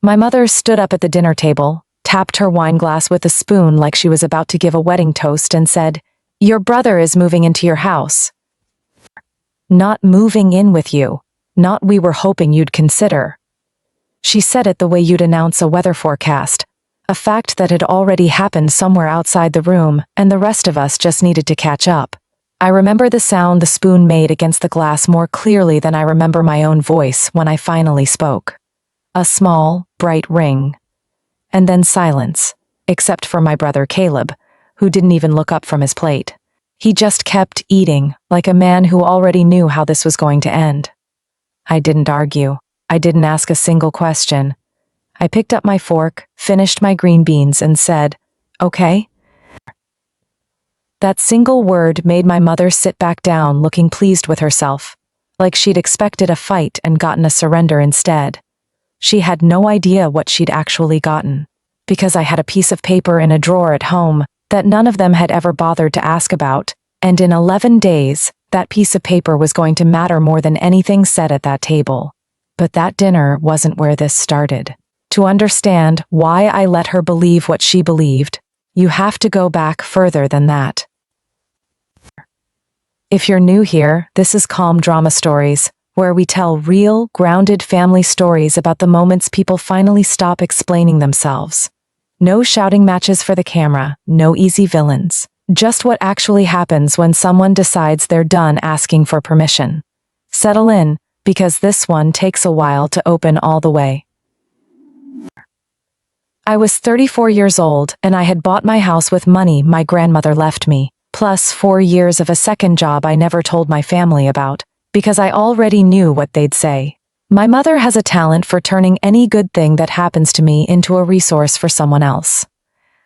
My mother stood up at the dinner table, tapped her wine glass with a spoon like she was about to give a wedding toast and said, "Your brother is moving into your house. Not moving in with you. Not we were hoping you'd consider." She said it the way you'd announce a weather forecast, a fact that had already happened somewhere outside the room, and the rest of us just needed to catch up. I remember the sound the spoon made against the glass more clearly than I remember my own voice when I finally spoke. A small, bright ring. And then silence, except for my brother Caleb, who didn't even look up from his plate. He just kept eating, like a man who already knew how this was going to end. I didn't argue. I didn't ask a single question. I picked up my fork, finished my green beans, and said, "Okay?" That single word made my mother sit back down looking pleased with herself, like she'd expected a fight and gotten a surrender instead. She had no idea what she'd actually gotten, because I had a piece of paper in a drawer at home that none of them had ever bothered to ask about, and in 11 days, that piece of paper was going to matter more than anything said at that table. But that dinner wasn't where this started. To understand why I let her believe what she believed, you have to go back further than that. If you're new here, this is Calm Drama Stories, where we tell real, grounded family stories about the moments people finally stop explaining themselves. No shouting matches for the camera, no easy villains. Just what actually happens when someone decides they're done asking for permission. Settle in, because this one takes a while to open all the way. I was 34 years old, and I had bought my house with money my grandmother left me, plus 4 years of a second job I never told my family about, because I already knew what they'd say. My mother has a talent for turning any good thing that happens to me into a resource for someone else.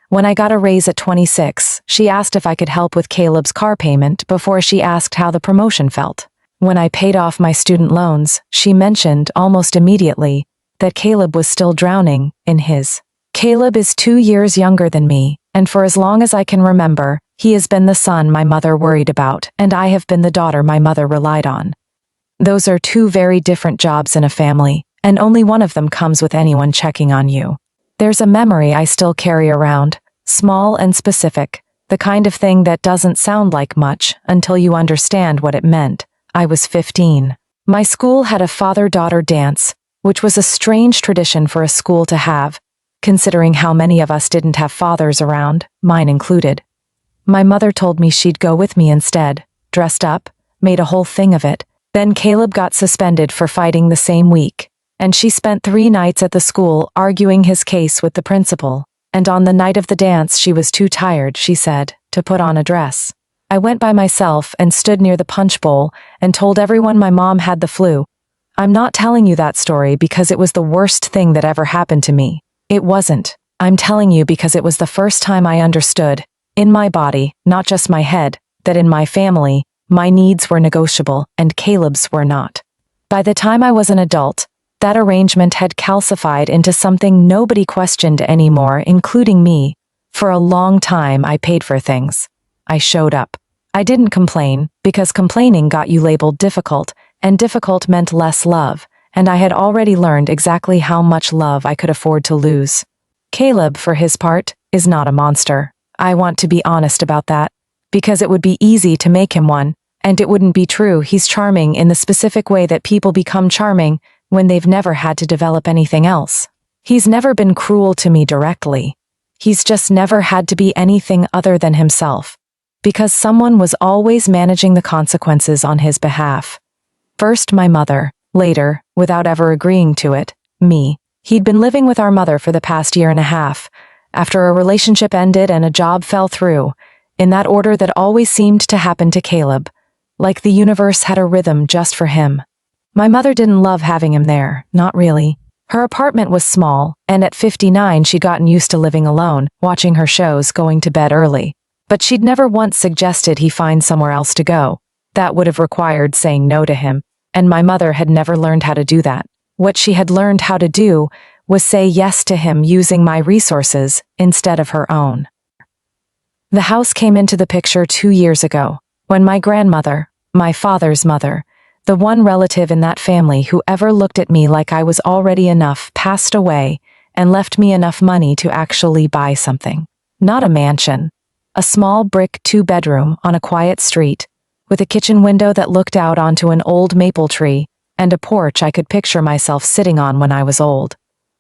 When I got a raise at 26, she asked if I could help with Caleb's car payment before she asked how the promotion felt. When I paid off my student loans, she mentioned almost immediately that Caleb was still drowning in his. Caleb is 2 years younger than me, and for as long as I can remember, he has been the son my mother worried about, and I have been the daughter my mother relied on. Those are two very different jobs in a family, and only one of them comes with anyone checking on you. There's a memory I still carry around, small and specific, the kind of thing that doesn't sound like much until you understand what it meant. I was 15. My school had a father-daughter dance, which was a strange tradition for a school to have, considering how many of us didn't have fathers around, mine included. My mother told me she'd go with me instead, dressed up, made a whole thing of it. Then Caleb got suspended for fighting the same week, and she spent 3 nights at the school arguing his case with the principal, and on the night of the dance she was too tired, she said, to put on a dress. I went by myself and stood near the punch bowl and told everyone my mom had the flu. I'm not telling you that story because it was the worst thing that ever happened to me. It wasn't. I'm telling you because it was the first time I understood, in my body, not just my head, that in my family, my needs were negotiable and Caleb's were not. By the time I was an adult, that arrangement had calcified into something nobody questioned anymore, including me. For a long time, I paid for things. I showed up. I didn't complain, because complaining got you labeled difficult, and difficult meant less love, and I had already learned exactly how much love I could afford to lose. Caleb, for his part, is not a monster. I want to be honest about that, because it would be easy to make him one, and it wouldn't be true. He's charming in the specific way that people become charming when they've never had to develop anything else. He's never been cruel to me directly. He's just never had to be anything other than himself, because someone was always managing the consequences on his behalf. First my mother, later, without ever agreeing to it, me. He'd been living with our mother for the past 1.5 years, after a relationship ended and a job fell through, in that order that always seemed to happen to Caleb, like the universe had a rhythm just for him. My mother didn't love having him there, not really. Her apartment was small, and at 59 she'd gotten used to living alone, watching her shows, going to bed early. But she'd never once suggested he find somewhere else to go. That would have required saying no to him, and my mother had never learned how to do that. What she had learned how to do was say yes to him using my resources instead of her own. The house came into the picture 2 years ago, when my grandmother, my father's mother, The one relative in that family who ever looked at me like I was already enough passed away and left me enough money to actually buy something. Not a mansion. A small brick 2-bedroom on a quiet street, with a kitchen window that looked out onto an old maple tree and a porch I could picture myself sitting on when I was old.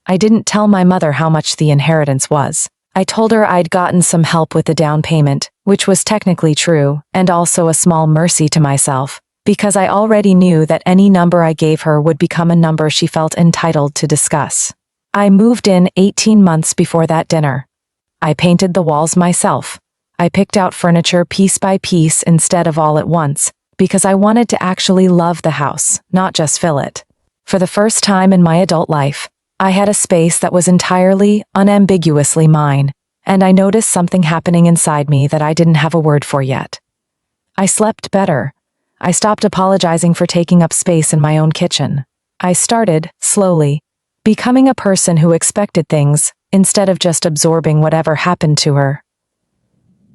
I didn't tell my mother how much the inheritance was. I told her I'd gotten some help with the down payment, which was technically true, and also a small mercy to myself, because I already knew that any number I gave her would become a number she felt entitled to discuss. I moved in 18 months before that dinner. I painted the walls myself. I picked out furniture piece by piece instead of all at once, because I wanted to actually love the house, not just fill it. For the first time in my adult life, I had a space that was entirely, unambiguously mine, and I noticed something happening inside me that I didn't have a word for yet. I slept better. I stopped apologizing for taking up space in my own kitchen. I started, slowly, becoming a person who expected things instead of just absorbing whatever happened to her.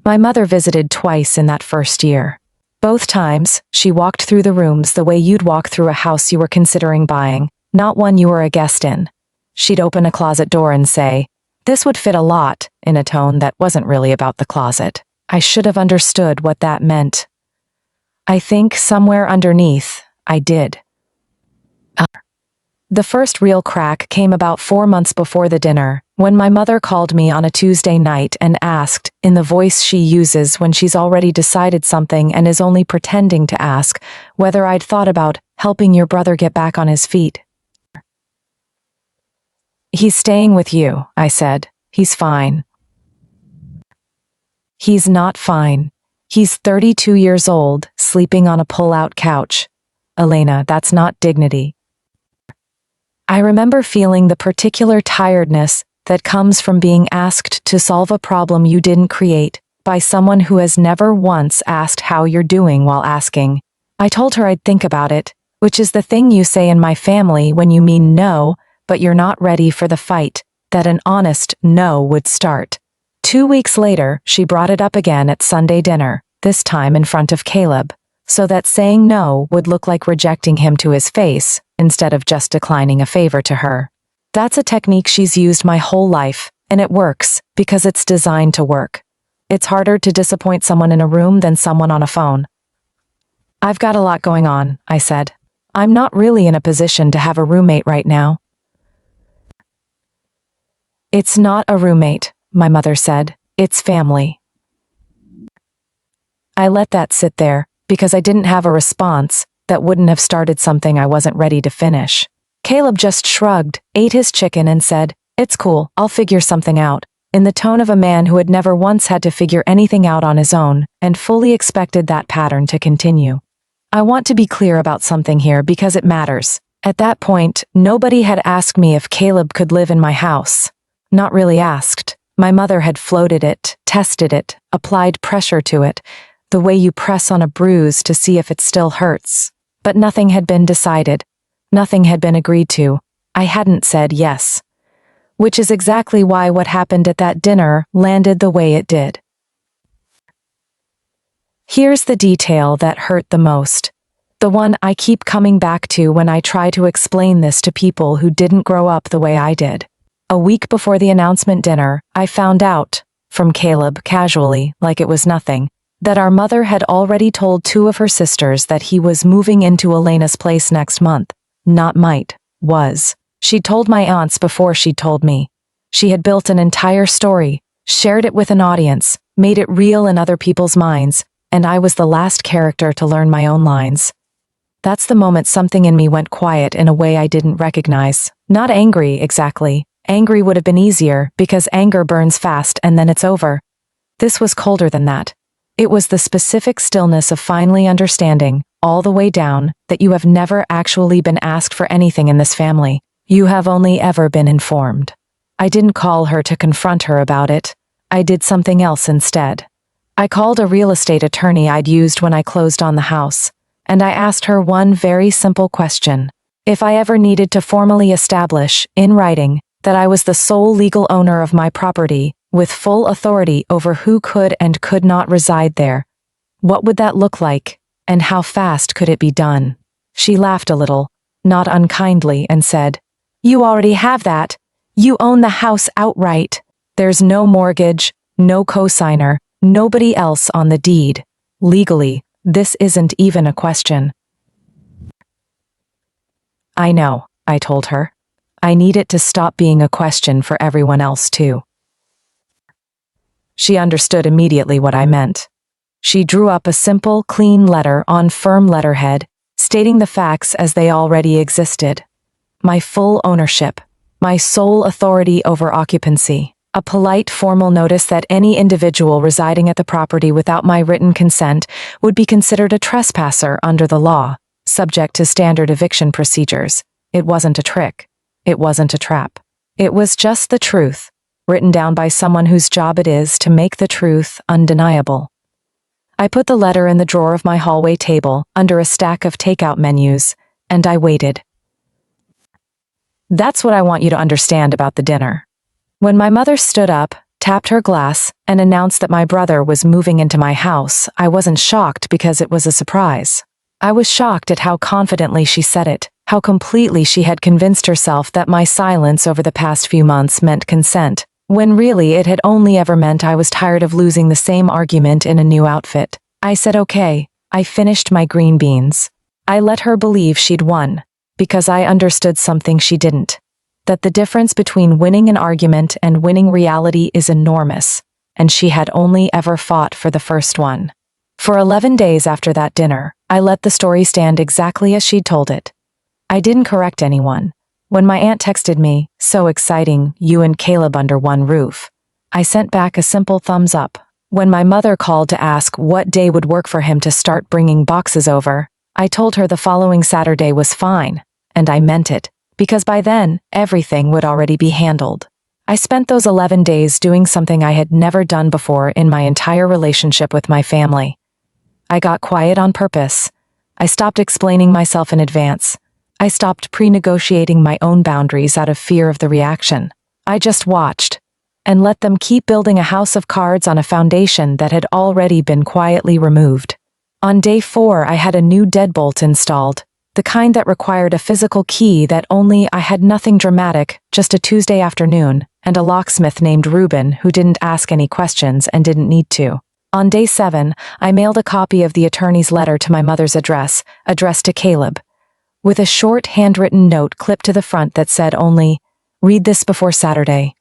My mother visited twice in that first year. Both times, she walked through the rooms the way you'd walk through a house you were considering buying, not one you were a guest in. She'd open a closet door and say, "This would fit a lot," in a tone that wasn't really about the closet. I should have understood what that meant. I think somewhere underneath, I did. The first real crack came about 4 months before the dinner, when my mother called me on a Tuesday night and asked, in the voice she uses when she's already decided something and is only pretending to ask, whether I'd thought about helping your brother get back on his feet. "He's staying with you," I said. "He's fine." "He's not fine. He's 32 years old, sleeping on a pull-out couch. Elena, that's not dignity." I remember feeling the particular tiredness that comes from being asked to solve a problem you didn't create by someone who has never once asked how you're doing while asking. I told her I'd think about it, which is the thing you say in my family when you mean no, but you're not ready for the fight that an honest no would start. 2 weeks later, she brought it up again at Sunday dinner, this time in front of Caleb, so that saying no would look like rejecting him to his face, instead of just declining a favor to her. That's a technique she's used my whole life, and it works, because it's designed to work. It's harder to disappoint someone in a room than someone on a phone. "I've got a lot going on," I said. "I'm not really in a position to have a roommate right now." "It's not a roommate," my mother said. "It's family." I let that sit there, because I didn't have a response that wouldn't have started something I wasn't ready to finish. Caleb just shrugged, ate his chicken and said, "It's cool, I'll figure something out," in the tone of a man who had never once had to figure anything out on his own, and fully expected that pattern to continue. I want to be clear about something here because it matters. At that point, nobody had asked me if Caleb could live in my house. Not really asked. My mother had floated it, tested it, applied pressure to it, the way you press on a bruise to see if it still hurts. But nothing had been decided. Nothing had been agreed to. I hadn't said yes. Which is exactly why what happened at that dinner landed the way it did. Here's the detail that hurt the most. The one I keep coming back to when I try to explain this to people who didn't grow up the way I did. A week before the announcement dinner, I found out, from Caleb casually, like it was nothing, that our mother had already told 2 of her sisters that he was moving into Elena's place next month. Not might, was. She'd told my aunts before she'd told me. She had built an entire story, shared it with an audience, made it real in other people's minds, and I was the last character to learn my own lines. That's the moment something in me went quiet in a way I didn't recognize. Not angry, exactly. Angry would have been easier, because anger burns fast and then it's over. This was colder than that. It was the specific stillness of finally understanding, all the way down, that you have never actually been asked for anything in this family. You have only ever been informed. I didn't call her to confront her about it. I did something else instead. I called a real estate attorney I'd used when I closed on the house, and I asked her one very simple question. If I ever needed to formally establish, in writing, that I was the sole legal owner of my property, with full authority over who could and could not reside there, what would that look like, and how fast could it be done? She laughed a little, not unkindly, and said, "You already have that. You own the house outright. There's no mortgage, no cosigner, nobody else on the deed. Legally, this isn't even a question." "I know," I told her. "I need it to stop being a question for everyone else too." She understood immediately what I meant. She drew up a simple, clean letter on firm letterhead, stating the facts as they already existed. My full ownership, my sole authority over occupancy, a polite formal notice that any individual residing at the property without my written consent would be considered a trespasser under the law, subject to standard eviction procedures. It wasn't a trick. It wasn't a trap. It was just the truth, written down by someone whose job it is to make the truth undeniable. I put the letter in the drawer of my hallway table under a stack of takeout menus, and I waited. That's what I want you to understand about the dinner. When my mother stood up, tapped her glass, and announced that my brother was moving into my house, I wasn't shocked because it was a surprise. I was shocked at how confidently she said it, how completely she had convinced herself that my silence over the past few months meant consent, when really it had only ever meant I was tired of losing the same argument in a new outfit. I said okay. I finished my green beans. I let her believe she'd won, because I understood something she didn't. That the difference between winning an argument and winning reality is enormous, and she had only ever fought for the first one. For 11 days after that dinner, I let the story stand exactly as she'd told it. I didn't correct anyone. When my aunt texted me, "So exciting, you and Caleb under one roof," I sent back a simple thumbs up. When my mother called to ask what day would work for him to start bringing boxes over, I told her the following Saturday was fine, and I meant it, because by then, everything would already be handled. I spent those 11 days doing something I had never done before in my entire relationship with my family. I got quiet on purpose. I stopped explaining myself in advance. I stopped pre-negotiating my own boundaries out of fear of the reaction. I just watched, and let them keep building a house of cards on a foundation that had already been quietly removed. On day 4, I had a new deadbolt installed, the kind that required a physical key that only I had nothing dramatic, just a Tuesday afternoon, and a locksmith named Ruben who didn't ask any questions and didn't need to. On day 7, I mailed a copy of the attorney's letter to my mother's address, addressed to Caleb, with a short handwritten note clipped to the front that said only, "Read this before Saturday."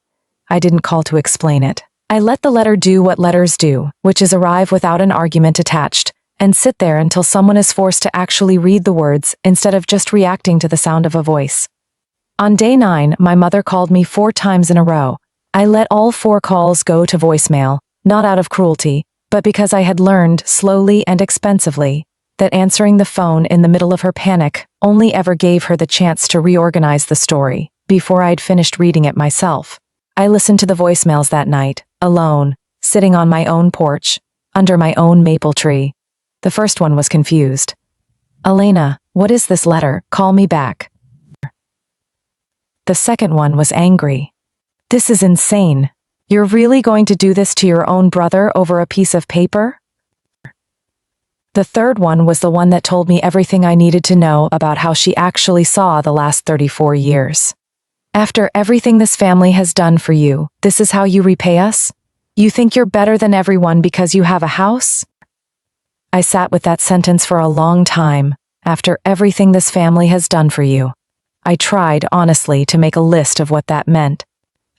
I didn't call to explain it. I let the letter do what letters do, which is arrive without an argument attached, and sit there until someone is forced to actually read the words instead of just reacting to the sound of a voice. On day 9, my mother called me 4 times in a row. I let all 4 calls go to voicemail, not out of cruelty, but because I had learned, slowly and expensively, that answering the phone in the middle of her panic only ever gave her the chance to reorganize the story before I'd finished reading it myself. I listened to the voicemails that night, alone, sitting on my own porch, under my own maple tree. The first one was confused. "Elena, what is this letter? Call me back." The second one was angry. "This is insane. You're really going to do this to your own brother over a piece of paper?" The third one was the one that told me everything I needed to know about how she actually saw the last 34 years. "After everything this family has done for you, this is how you repay us? You think you're better than everyone because you have a house?" I sat with that sentence for a long time. "After everything this family has done for you." I tried, honestly, to make a list of what that meant.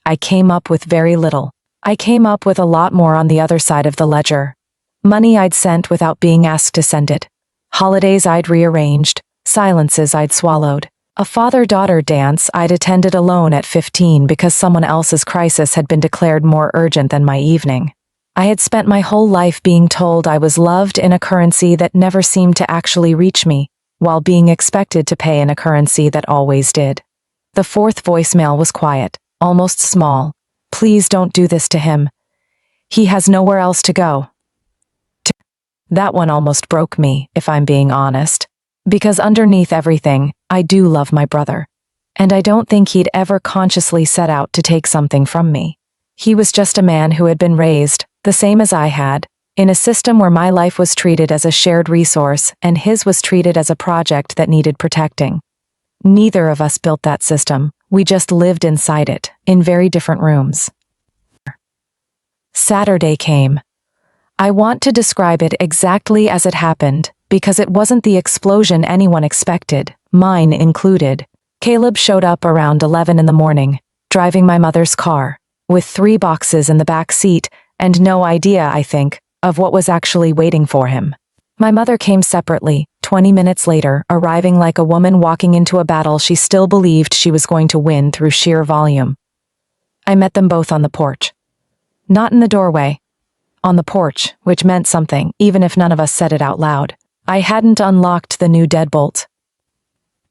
I came up with very little. I came up with a lot more on the other side of the ledger. Money I'd sent without being asked to send it. Holidays I'd rearranged. Silences I'd swallowed. A father-daughter dance I'd attended alone at 15 because someone else's crisis had been declared more urgent than my evening. I had spent my whole life being told I was loved in a currency that never seemed to actually reach me, while being expected to pay in a currency that always did. The fourth voicemail was quiet, almost small. "Please don't do this to him. He has nowhere else to go." That one almost broke me, if I'm being honest. Because underneath everything, I do love my brother. And I don't think he'd ever consciously set out to take something from me. He was just a man who had been raised, the same as I had, in a system where my life was treated as a shared resource and his was treated as a project that needed protecting. Neither of us built that system, we just lived inside it, in very different rooms. Saturday came. I want to describe it exactly as it happened, because it wasn't the explosion anyone expected, mine included. Caleb showed up around 11 in the morning, driving my mother's car, with 3 boxes in the back seat and no idea, I think, of what was actually waiting for him. My mother came separately, 20 minutes later, arriving like a woman walking into a battle she still believed she was going to win through sheer volume. I met them both on the porch. Not in the doorway. On the porch, which meant something, even if none of us said it out loud. I hadn't unlocked the new deadbolt.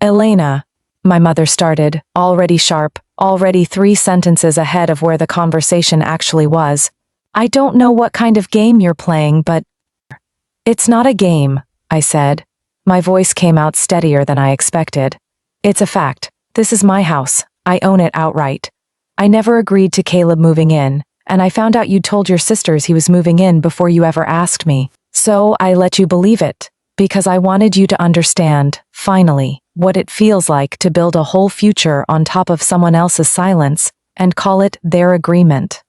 Elena, my mother started, already sharp, already 3 sentences ahead of where the conversation actually was. I don't know what kind of game you're playing, but... It's not a game, I said. My voice came out steadier than I expected. It's a fact. This is my house. I own it outright. I never agreed to Caleb moving in, and I found out you'd told your sisters he was moving in before you ever asked me. So I let you believe it, because I wanted you to understand, finally, what it feels like to build a whole future on top of someone else's silence and call it their agreement.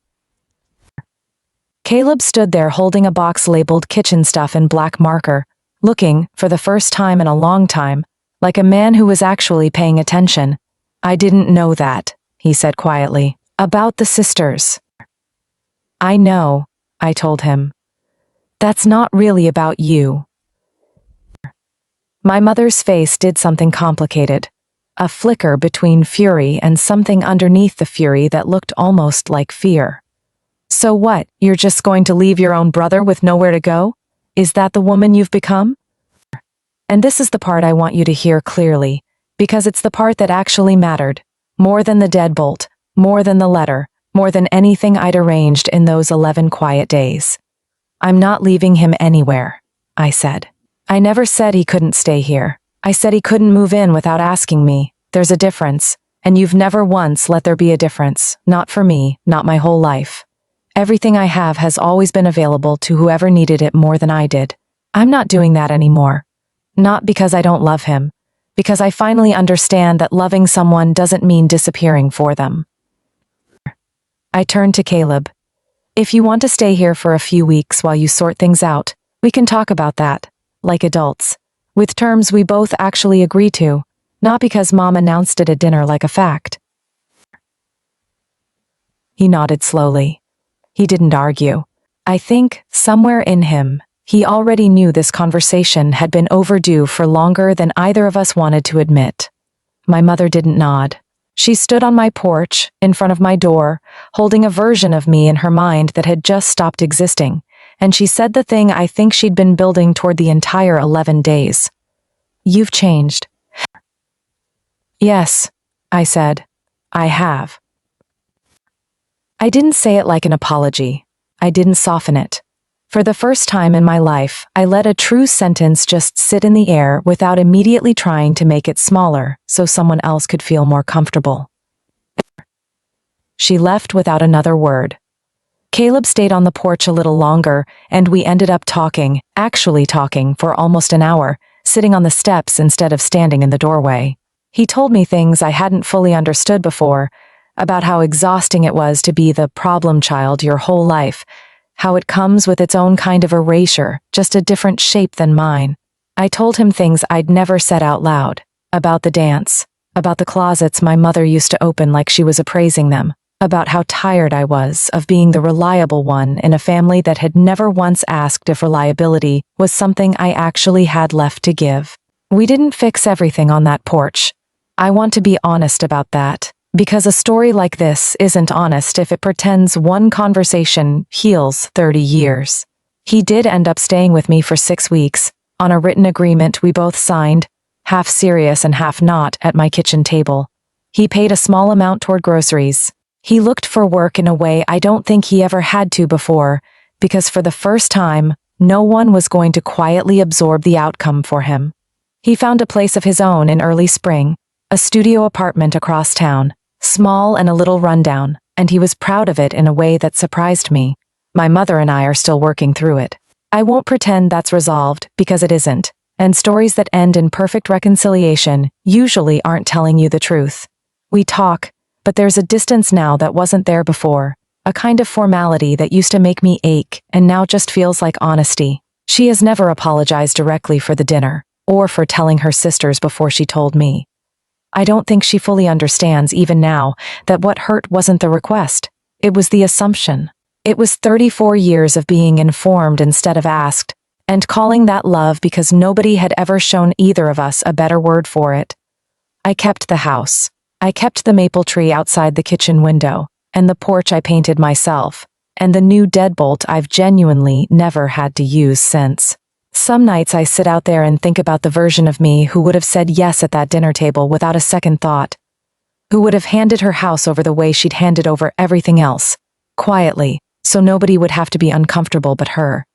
Caleb stood there holding a box labeled kitchen stuff in black marker, looking, for the first time in a long time, like a man who was actually paying attention. I didn't know that, he said quietly. About the sisters. I know, I told him. That's not really about you. My mother's face did something complicated. A flicker between fury and something underneath the fury that looked almost like fear. So what, you're just going to leave your own brother with nowhere to go? Is that the woman you've become? And this is the part I want you to hear clearly, because it's the part that actually mattered, more than the deadbolt, more than the letter, more than anything I'd arranged in those 11 quiet days. I'm not leaving him anywhere, I said. I never said he couldn't stay here. I said he couldn't move in without asking me. There's a difference, and you've never once let there be a difference, not for me, not my whole life. Everything I have has always been available to whoever needed it more than I did. I'm not doing that anymore. Not because I don't love him, because I finally understand that loving someone doesn't mean disappearing for them. I turned to Caleb. If you want to stay here for a few weeks while you sort things out, we can talk about that, like adults, with terms we both actually agree to, not because Mom announced it at dinner like a fact. He nodded slowly. He didn't argue. I think, somewhere in him, he already knew this conversation had been overdue for longer than either of us wanted to admit. My mother didn't nod. She stood on my porch, in front of my door, holding a version of me in her mind that had just stopped existing, and she said the thing I think she'd been building toward the entire 11 days. You've changed. Yes, I said. I have. I didn't say it like an apology. I didn't soften it. For the first time in my life, I let a true sentence just sit in the air without immediately trying to make it smaller so someone else could feel more comfortable. She left without another word. Caleb stayed on the porch a little longer, and we ended up talking, actually talking, for almost an hour, sitting on the steps instead of standing in the doorway. He told me things I hadn't fully understood before, about how exhausting it was to be the problem child your whole life, how it comes with its own kind of erasure, just a different shape than mine. I told him things I'd never said out loud, about the dance, about the closets my mother used to open like she was appraising them, about how tired I was of being the reliable one in a family that had never once asked if reliability was something I actually had left to give. We didn't fix everything on that porch. I want to be honest about that. Because a story like this isn't honest if it pretends one conversation heals 30 years. He did end up staying with me for 6 weeks, on a written agreement we both signed, half serious and half not, at my kitchen table. He paid a small amount toward groceries. He looked for work in a way I don't think he ever had to before, because for the first time, no one was going to quietly absorb the outcome for him. He found a place of his own in early spring, a studio apartment across town. Small and a little rundown, and he was proud of it in a way that surprised me. My mother and I are still working through it. I won't pretend that's resolved, because it isn't. And stories that end in perfect reconciliation usually aren't telling you the truth. We talk, but there's a distance now that wasn't there before. A kind of formality that used to make me ache and now just feels like honesty. She has never apologized directly for the dinner, or for telling her sisters before she told me. I don't think she fully understands, even now, that what hurt wasn't the request. It was the assumption. It was 34 years of being informed instead of asked, and calling that love because nobody had ever shown either of us a better word for it. I kept the house. I kept the maple tree outside the kitchen window, and the porch I painted myself, and the new deadbolt I've genuinely never had to use since. Some nights I sit out there and think about the version of me who would have said yes at that dinner table without a second thought, who would have handed her house over the way she'd handed over everything else, quietly, so nobody would have to be uncomfortable but her.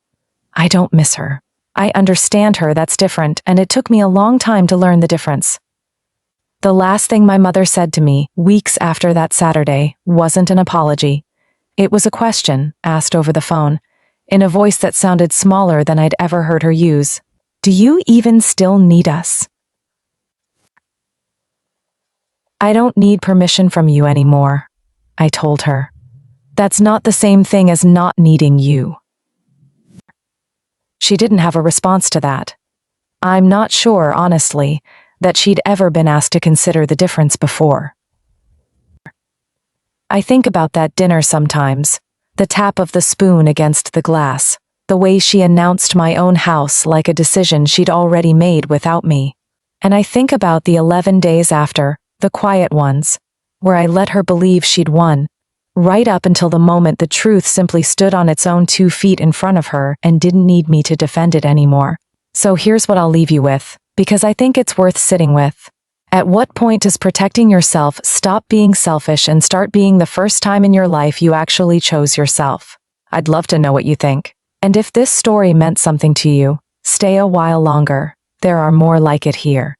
I don't miss her. I understand her, that's different, and it took me a long time to learn the difference. The last thing my mother said to me, weeks after that Saturday, wasn't an apology. It was a question, asked over the phone, in a voice that sounded smaller than I'd ever heard her use. Do you even still need us? I don't need permission from you anymore, I told her. That's not the same thing as not needing you. She didn't have a response to that. I'm not sure, honestly, that she'd ever been asked to consider the difference before. I think about that dinner sometimes, the tap of the spoon against the glass, the way she announced my own house like a decision she'd already made without me. And I think about the 11 days after, the quiet ones, where I let her believe she'd won, right up until the moment the truth simply stood on its own 2 feet in front of her and didn't need me to defend it anymore. So here's what I'll leave you with, because I think it's worth sitting with. At what point does protecting yourself stop being selfish and start being the first time in your life you actually chose yourself? I'd love to know what you think. And if this story meant something to you, stay a while longer. There are more like it here.